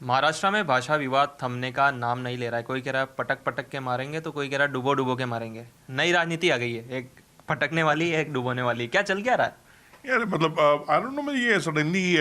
महाराष्ट्र में भाषा विवाद थमने का नाम नहीं ले रहा है। कोई कह रहा है पटक पटक के मारेंगे, तो कोई कह रहा है डुबो डुबो के मारेंगे। नई राजनीति आ गई है, एक पटकने वाली, एक डुबोने वाली। क्या चल क्या रहा है? यार मतलब आई डोंट नो, मैं ये सडनली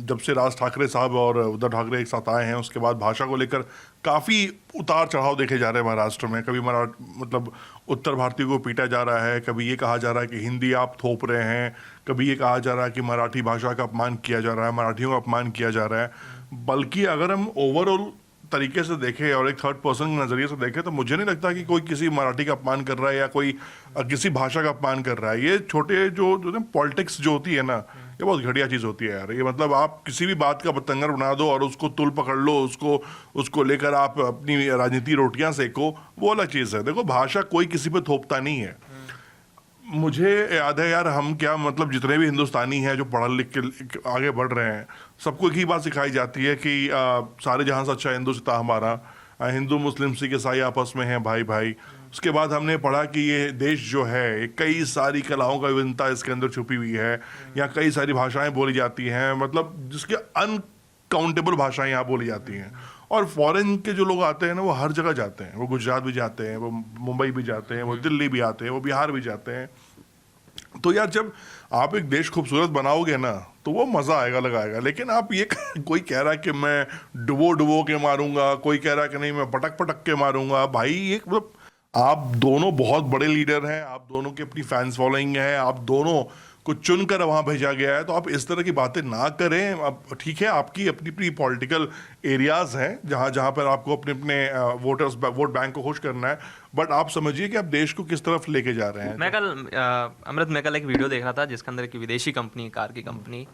जब से राज ठाकरे साहब और उद्धव ठाकरे एक साथ आए हैं उसके बाद भाषा को लेकर काफ़ी उतार चढ़ाव देखे जा रहे हैं महाराष्ट्र में। कभी मतलब उत्तर भारतीय को पीटा जा रहा है, कभी ये कहा जा रहा है कि हिंदी आप थोप रहे हैं, कभी ये कहा जा रहा है कि मराठी भाषा का अपमान किया जा रहा है, मराठियों का अपमान किया जा रहा है। बल्कि अगर हम ओवरऑल तरीके से देखें और एक थर्ड पर्सन के नज़रिए से देखें तो मुझे नहीं लगता कि कोई किसी मराठी का अपमान कर रहा है या कोई किसी भाषा का अपमान कर रहा है। ये छोटे जो जो ना पॉलिटिक्स जो होती है ना, ये बहुत घटिया चीज़ होती है यार। ये मतलब आप किसी भी बात का बतंगर बना दो और उसको तुल पकड़ लो, उसको उसको लेकर आप अपनी राजनीति रोटियां सेको, वो अलग चीज़ है। देखो, भाषा कोई किसी पे थोपता नहीं है। मुझे याद है यार, हम क्या मतलब जितने भी हिंदुस्तानी हैं जो पढ़ लिख के आगे बढ़ रहे हैं, सबको एक ही बात सिखाई जाती है कि सारे जहां से अच्छा हिंदुस्तान हमारा, हिंदू मुस्लिम सिख ईसाई आपस में हैं भाई भाई। उसके बाद हमने पढ़ा कि ये देश जो है कई सारी कलाओं का विभिन्नता इसके अंदर छुपी हुई है, यहाँ कई सारी भाषाएं बोली जाती हैं, मतलब जिसके अनकाउंटेबल भाषाएं यहाँ बोली जाती हैं। और फॉरेन के जो लोग आते हैं ना, वो हर जगह जाते हैं। वो गुजरात भी जाते हैं, वो मुंबई भी जाते हैं, वो दिल्ली भी आते हैं, वो बिहार भी जाते हैं। तो यार जब आप एक देश खूबसूरत बनाओगे ना तो वो मज़ा आएगा, लगाएगा। लेकिन आप ये कोई कह रहा है कि मैं डुबो डुबो के मारूंगा, कोई कह रहा है कि नहीं मैं पटक पटक के मारूंगा। भाई ये मतलब आप दोनों बहुत बड़े लीडर हैं, आप दोनों की अपनी फैंस फॉलोइंग है, आप दोनों को चुनकर वहां भेजा गया है, तो आप इस तरह की बातें ना करें। अब ठीक है, आपकी अपनी अपनी पॉलिटिकल एरियाज हैं जहां जहां पर आपको अपने अपने वोट बैंक को खुश करना है, बट आप समझिए कि आप देश को किस तरफ लेके जा रहे हैं। मैं कल एक वीडियो देख रहा था जिसके अंदर एक विदेशी कंपनी, कार की कंपनी,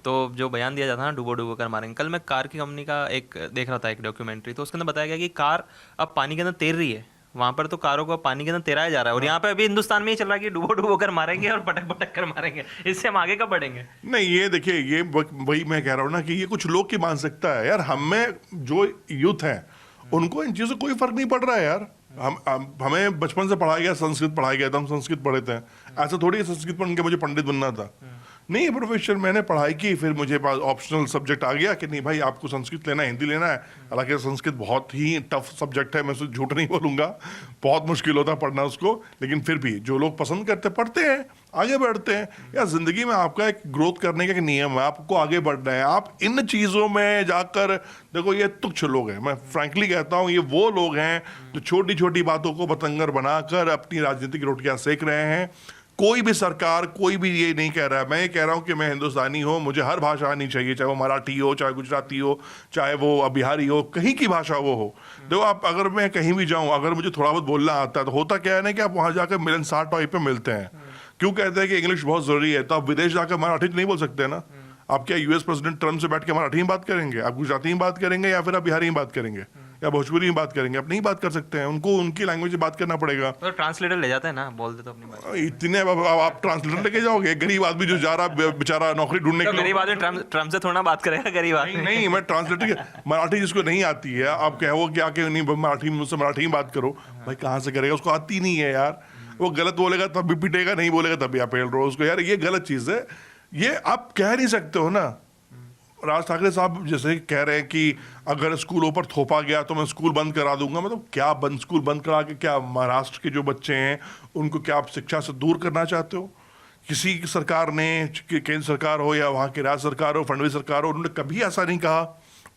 तो जो बयान दिया जाता है ना डुबो डुबो कर मारेंगे। कल मैं कार की कंपनी का एक देख रहा था, एक डॉक्यूमेंट्री, तो उसके अंदर बताया गया कि कार अब पानी के अंदर तैर रही है। वहां पर तो कारों को पानी के अंदर तैराया जा रहा है, और यहाँ पे अभी हिंदुस्तान में ही चल रहा है कि डुबो डुबो कर मारेंगे और पटक पटक कर मारेंगे। इससे हम आगे कब बढ़ेंगे? नहीं, ये देखिए, ये वही मैं कह रहा हूँ ना कि ये कुछ लोग की मानसिकता है यार। हमें जो यूथ है उनको इन चीज़ों से कोई फर्क नहीं पड़ रहा है यार। हमें बचपन से पढ़ाया गया, संस्कृत पढ़ाया गया था, हम संस्कृत पढ़े थे। ऐसा थोड़ी संस्कृत पढ़ के मुझे पंडित बनना था। नहीं, प्रोफेशन मैंने पढ़ाई की, फिर मुझे पास ऑप्शनल सब्जेक्ट आ गया कि नहीं भाई आपको संस्कृत लेना है, हिंदी लेना है। हालांकि संस्कृत बहुत ही टफ सब्जेक्ट है, मैं उसको झूठ नहीं बोलूँगा, बहुत मुश्किल होता है पढ़ना उसको। लेकिन फिर भी जो लोग पसंद करते पढ़ते हैं, आगे बढ़ते हैं। या ज़िंदगी में आपका एक ग्रोथ करने का एक नियम है, आपको आगे बढ़ना है। आप इन चीज़ों में जाकर देखो, ये तुच्छ लोग हैं, मैं फ्रैंकली कहता हूँ, ये वो लोग हैं जो छोटी छोटी बातों को बतंगर बनाकर अपनी राजनीतिक रोटियां सेक रहे हैं। कोई भी सरकार, कोई भी ये नहीं कह रहा है। मैं ये कह रहा हूँ कि मैं हिंदुस्तानी हूँ, मुझे हर भाषा आनी चाहिए, चाहे वो मराठी हो, चाहे गुजराती हो, चाहे वो बिहारी हो, कहीं की भाषा वो हो। देखो, आप अगर मैं कहीं भी जाऊँ, अगर मुझे थोड़ा बहुत बोलना आता है, तो होता क्या है ना कि आप वहाँ जाकर मिलनसार टॉपिक पे मिलते हैं। क्यों कहते हैं कि इंग्लिश बहुत ज़रूरी है? तो आप विदेश जाकर मराठी नहीं बोल सकते ना। आप क्या यूएस प्रेसिडेंट ट्रम्प से बैठ के मराठी में बात करेंगे? आप गुजराती में बात करेंगे या फिर आप बिहारी में बात करेंगे या भोजपुरी में बात करेंगे? आप नहीं बात कर सकते हैं, उनको उनकी लैंग्वेज में बात करना पड़ेगा। तो ट्रांसलेटर ले जाते हैं ना, बोल दे तो अपनी बात। इतने आप ट्रांसलेटर लेके जाओगे? गरीब आदमी जो जा रहा बेचारा नौकरी ढूंढने के लिए, गरीब आदमी ट्रम्प से थोड़ा बात करेगा, गरीब आदमी। नहीं, मैं ट्रांसलेटर, मराठी जिसको नहीं आती है, आप कहो कि आके नहीं मराठी मुझसे मराठी में बात करो, भाई कहाँ से करेगा? उसको आती नहीं है यार। वो गलत बोलेगा तब भी पिटेगा, नहीं बोलेगा तब भी आप पेल रहो उसको। यार ये गलत चीज़ है, ये आप कह नहीं सकते हो ना। राज ठाकरे साहब जैसे कह रहे हैं कि अगर स्कूलों पर थोपा गया तो मैं स्कूल बंद करा दूंगा। मतलब क्या स्कूल बंद करा के क्या महाराष्ट्र के जो बच्चे हैं उनको क्या आप शिक्षा से दूर करना चाहते हो? किसी की सरकार ने, केंद्र सरकार हो या वहाँ की राज्य सरकार हो, फडणवीस सरकार हो, उन्होंने कभी ऐसा नहीं कहा।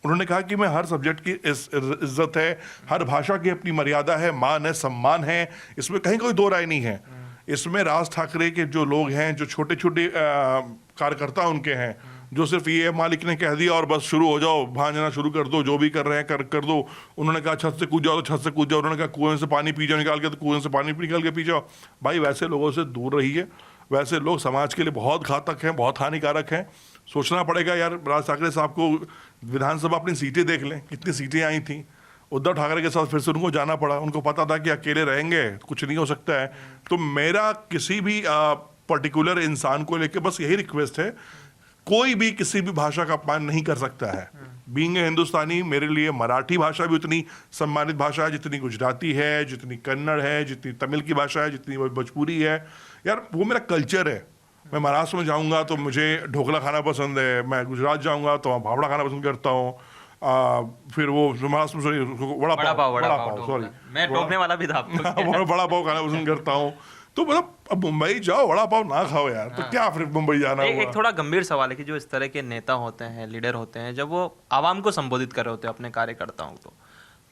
उन्होंने कहा कि मैं हर सब्जेक्ट की इज्जत है, हर भाषा की अपनी मर्यादा है, मान है, सम्मान है, इसमें कहीं कोई दो राय नहीं है। इसमें राज ठाकरे के जो लोग हैं, जो छोटे छोटे कार्यकर्ता उनके हैं, जो सिर्फ ये मालिक ने कह दिया और बस शुरू हो जाओ, भांजना शुरू कर दो, जो भी कर रहे हैं कर दो। उन्होंने कहा छत से कूद जाओ तो छत से कूद जाओ, उन्होंने कहा कुएं से पानी पी जाओ निकाल के तो कुएं से पानी निकाल के पी जाओ। भाई वैसे लोगों से दूर रहिए, वैसे लोग समाज के लिए बहुत घातक हैं, बहुत हानिकारक हैं। सोचना पड़ेगा यार। राज ठाकरे साहब को विधानसभा अपनी सीटें देख लें, कितनी सीटें आई थी। उद्धव ठाकरे के साथ फिर से उनको जाना पड़ा, उनको पता था कि अकेले रहेंगे कुछ नहीं हो सकता है। तो मेरा किसी भी पर्टिकुलर इंसान को लेकर बस यही रिक्वेस्ट है, कोई भी किसी भी भाषा का अपमान नहीं कर सकता है। बीइंग ए हिंदुस्तानी, मेरे लिए मराठी भाषा भी उतनी सम्मानित भाषा है जितनी गुजराती है, जितनी कन्नड़ है, जितनी तमिल की भाषा है, जितनी भोजपुरी है। यार वो मेरा कल्चर है। मैं महाराष्ट्र में जाऊंगा तो मुझे ढोकला खाना पसंद है, मैं गुजरात जाऊंगा तो वहाँ फाफड़ा खाना पसंद करता हूँ, फिर वो महाराष्ट्र में सॉरी वड़ा पाव वड़ा पाव सॉरी ढोकला। मैं टोकने वाला भी था आपको। बड़ा पाव खाना पसंद करता हूँ। तो मतलब अब मुंबई जाओ वड़ा पाव ना खाओ यार, तो क्या फिर मुंबई जाना हुआ। एक थोड़ा गंभीर सवाल है कि जो इस तरह के नेता होते हैं, लीडर होते हैं, जब वो आवाम को संबोधित कर रहे होते हैं अपने कार्यकर्ताओं को,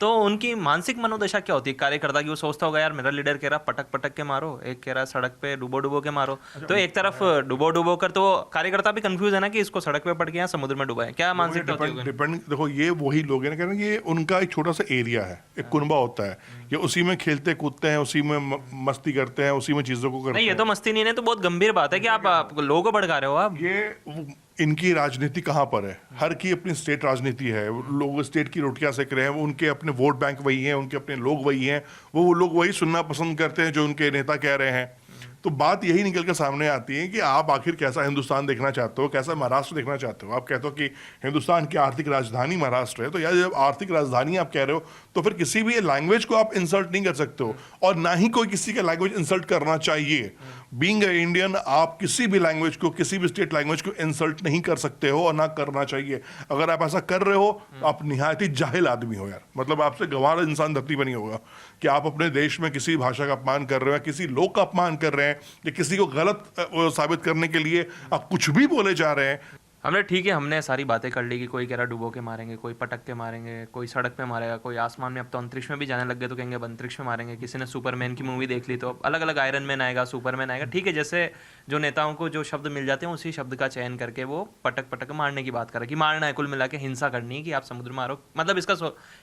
तो उनकी मानसिक मनोदशा क्या होती है कार्यकर्ता की? वो सोचता होगा यार मेरा लीडर कह रहा पटक पटक के मारो, एक कह रहा सड़क पे डुबो डुबो के मारो। तो एक तरफ डुबो डुबो कर, तो कार्यकर्ता भी कंफ्यूज है ना कि इसको सड़क पे पड़ के या समुद्र में डुबाए, क्या मानसिकता होती है? डिपेंड देखो, ये वही लोग हैं ना, कह रहे हैं ये उनका एक छोटा सा एरिया है, एक कुनबा होता है, ये उसी में खेलते कूदते हैं, उसी में मस्ती करते हैं, उसी में चीजों को करते नहीं, हैं। ये तो मस्ती नहीं है, तो बहुत गंभीर बात है कि आप लोगों को भड़का रहे हो आप। ये इनकी राजनीति कहाँ पर है? हर की अपनी स्टेट राजनीति है, लोग स्टेट की रोटियां सेक रहे हैं, वो उनके अपने वोट बैंक वही हैं, उनके अपने लोग वही हैं, वो लोग वही सुनना पसंद करते हैं जो उनके नेता कह रहे हैं। तो बात यही निकल कर सामने आती है कि आप आखिर कैसा हिंदुस्तान देखना चाहते हो, कैसा महाराष्ट्र देखना चाहते हो। आप कहते हो कि हिंदुस्तान की आर्थिक राजधानी महाराष्ट्र है, तो यार जब आर्थिक राजधानी आप कह रहे हो तो फिर किसी भी लैंग्वेज को आप इंसल्ट नहीं कर सकते हो, और ना ही कोई किसी का लैंग्वेज इंसल्ट करना चाहिए। बीइंग अ इंडियन, आप किसी भी लैंग्वेज को, किसी भी स्टेट लैंग्वेज को इंसल्ट नहीं कर सकते हो और ना करना चाहिए। अगर आप ऐसा कर रहे हो तो आप निहायत ही जाहिल आदमी हो यार, मतलब आपसे गंवार इंसान धरती पर नहीं होगा कि आप अपने देश में किसी भाषा का अपमान कर रहे हो, किसी लोग का अपमान कर रहे हैं, या किसी को गलत साबित करने के लिए आप कुछ भी बोले जा रहे हैं। हमने ठीक है, हमने सारी बातें कर ली कि कोई कह रहा डुबो के मारेंगे, कोई पटक के मारेंगे, कोई सड़क पे मारेगा, कोई आसमान में, अब तो अंतरिक्ष में भी जाने लग गए तो कहेंगे अब अंतरिक्ष में मारेंगे। किसी ने सुपरमैन की मूवी देख ली तो अब अलग अलग आयरन मैन आएगा, सुपरमैन आएगा। ठीक है, जैसे जो नेताओं को जो शब्द मिल जाते हैं उसी शब्द का चयन करके वो पटक पटक मारने की बात कर रहे हैं कि मारना है, कुल मिला के हिंसा करनी है कि आप समुद्र में मारो। मतलब इसका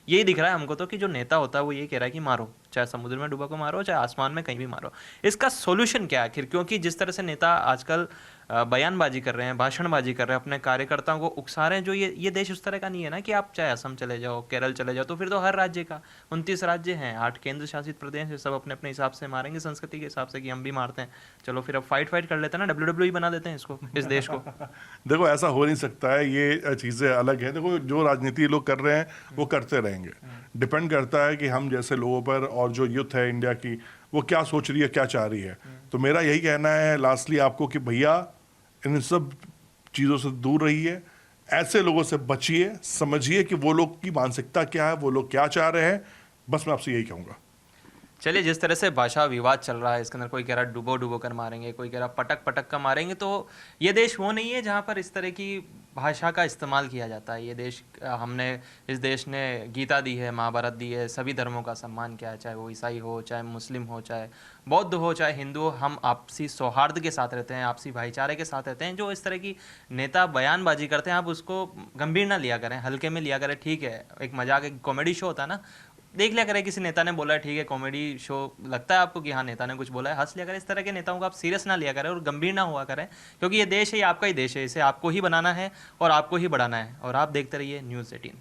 यही दिख रहा है हमको तो कि जो नेता होता है वो ये कह रहा है कि मारो, चाहे समुद्र में डुबा को मारो, चाहे आसमान में कहीं भी मारो। इसका सोल्यूशन क्या है आखिर? क्योंकि जिस तरह से नेता आजकल बयानबाजी कर रहे हैं, भाषणबाजी कर रहे हैं, अपने कार्यकर्ताओं को उकसा रहे हैं, जो ये देश उस तरह का नहीं है ना कि आप चाहे असम चले जाओ, केरल चले जाओ, तो फिर तो हर राज्य का 29 राज्य हैं, 8 केंद्र शासित प्रदेश है, सब अपने अपने हिसाब से मारेंगे, संस्कृति के हिसाब से कि हम भी मारते हैं। चलो फिर अब फाइट कर लेते हैं ना, WWE बना देते हैं इसको, इस देश को। देखो ऐसा हो नहीं सकता है, ये चीज़ें अलग है। देखो जो राजनीति लोग कर रहे हैं वो करते रहेंगे, डिपेंड करता है कि हम जैसे लोगों पर और जो यूथ है इंडिया की वो क्या सोच रही है, क्या चाह रही है। तो मेरा यही कहना है लास्टली आपको कि भैया इन सब चीज़ों से दूर रहिए, ऐसे लोगों से बचिए, समझिए कि वो लोग की मानसिकता क्या है, वो लोग क्या चाह रहे हैं। बस मैं आपसे यही कहूँगा। चलिए, जिस तरह से भाषा विवाद चल रहा है, इसके अंदर कोई कह रहा डुबो डुबो कर मारेंगे, कोई कह रहा पटक पटक कर मारेंगे, तो ये देश वो नहीं है जहाँ पर इस तरह की भाषा का इस्तेमाल किया जाता है। ये देश, इस देश ने गीता दी है, महाभारत दी है, सभी धर्मों का सम्मान किया है, चाहे वो ईसाई हो, चाहे मुस्लिम हो, चाहे बौद्ध हो, चाहे हिंदू हो। हम आपसी सौहार्द के साथ रहते हैं, आपसी भाईचारे के साथ रहते हैं। जो इस तरह की नेता बयानबाजी करते हैं, आप उसको गंभीर ना लिया करें, हल्के में लिया करें। ठीक है, एक मजाक, एक कॉमेडी शो होता है ना, देख लिया करें, किसी नेता ने बोला है, ठीक है कॉमेडी शो लगता है आपको कि हाँ नेता ने कुछ बोला है, हंस लिया करें। इस तरह के नेताओं को आप सीरियस ना लिया करें और गंभीर ना हुआ करें, क्योंकि ये देश है, ये आपका ही देश है, इसे आपको ही बनाना है और आपको ही बढ़ाना है। और आप देखते रहिए News 18।